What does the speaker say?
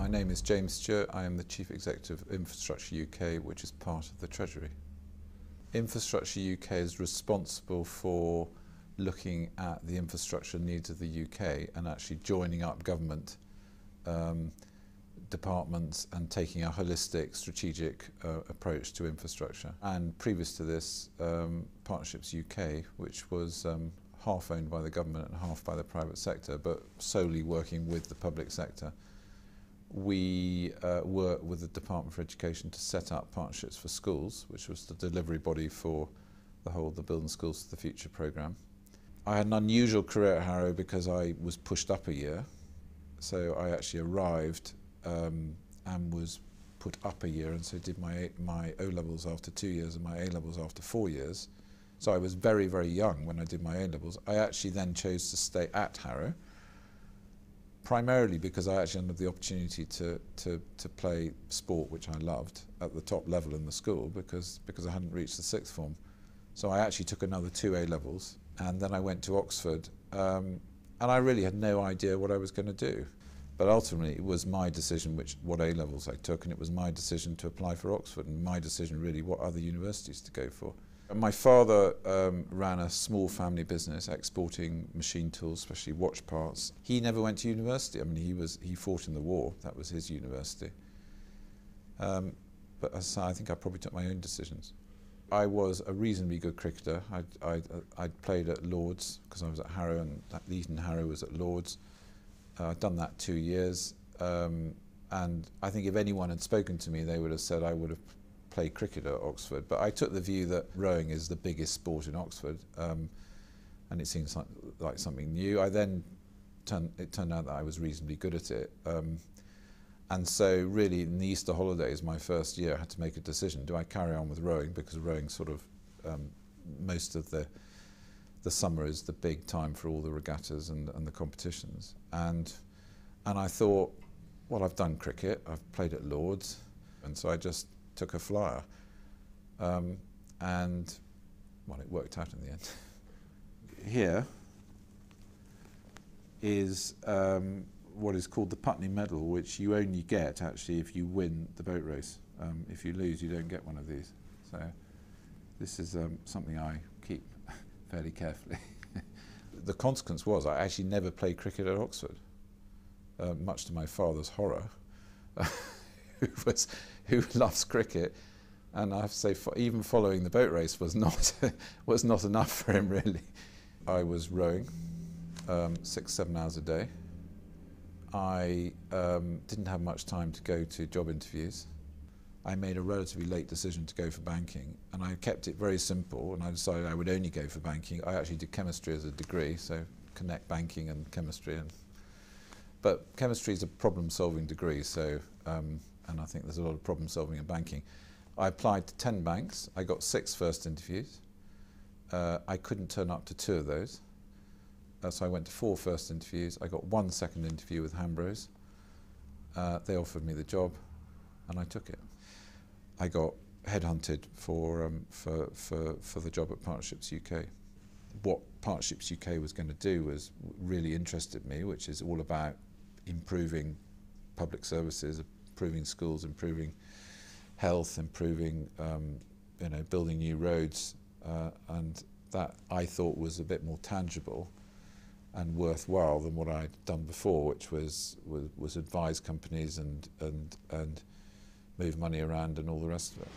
My name is James Stewart. I am the Chief Executive of Infrastructure UK, which is part of the Treasury. Infrastructure UK is responsible for looking at the infrastructure needs of the UK and actually joining up government departments and taking a holistic strategic approach to infrastructure. And previous to this, Partnerships UK, which was half owned by the government and half by the private sector, but solely working with the public sector. We worked with the Department for Education to set up Partnerships for Schools, which was the delivery body for the Building Schools for the Future programme. I had an unusual career at Harrow because I was pushed up a year. So I actually arrived and was put up a year, and so did my O-levels after 2 years and my A-levels after 4 years. So I was very, very young when I did my A-levels. I actually then chose to stay at Harrow, primarily because I actually had the opportunity to play sport, which I loved, at the top level in the school because I hadn't reached the sixth form. So I actually took another 2 A-levels, and then I went to Oxford, and I really had no idea what I was going to do. But ultimately it was my decision what A-levels I took, and it was my decision to apply for Oxford, and my decision really what other universities to go for. My father ran a small family business exporting machine tools, especially watch parts. He never went to university. I mean, he fought in the war. That was his university. But as I think I probably took my own decisions. I was a reasonably good cricketer. I'd played at Lord's because I was at Harrow, and Eton Harrow was at Lord's. I'd done that 2 years, and I think if anyone had spoken to me, they would have said I would have played cricket at Oxford. But I took the view that rowing is the biggest sport in Oxford, and it seems like something new. It turned out that I was reasonably good at it. And so really in the Easter holidays, my first year, I had to make a decision. Do I carry on with rowing? Because rowing sort of, most of the summer is the big time for all the regattas and the competitions. And I thought, well, I've done cricket, I've played at Lord's, and so I just took a flyer. And, well, it worked out in the end. Here is what is called the Putney Medal, which you only get actually if you win the boat race. If you lose, you don't get one of these. So this is something I keep fairly carefully. The consequence was I actually never played cricket at Oxford, much to my father's horror, who loves cricket. And I have to say, even following the boat race was not enough for him, really. I was rowing 6-7 hours a day. I didn't have much time to go to job interviews. I made a relatively late decision to go for banking, and I kept it very simple, and I decided I would only go for banking. I actually did chemistry as a degree, so connect banking and chemistry. But chemistry is a problem-solving degree, so and I think there's a lot of problem-solving in banking. I applied to 10 banks. I got 6 first interviews. I couldn't turn up to 2 of those. So I went to 4 first interviews. I got 1 second interview with Hambros. They offered me the job, and I took it. I got headhunted for the job at Partnerships UK. What Partnerships UK was going to do really interested me, which is all about improving public services, improving schools, improving health, improving building new roads, and that I thought was a bit more tangible and worthwhile than what I'd done before, which was advise companies and move money around and all the rest of it.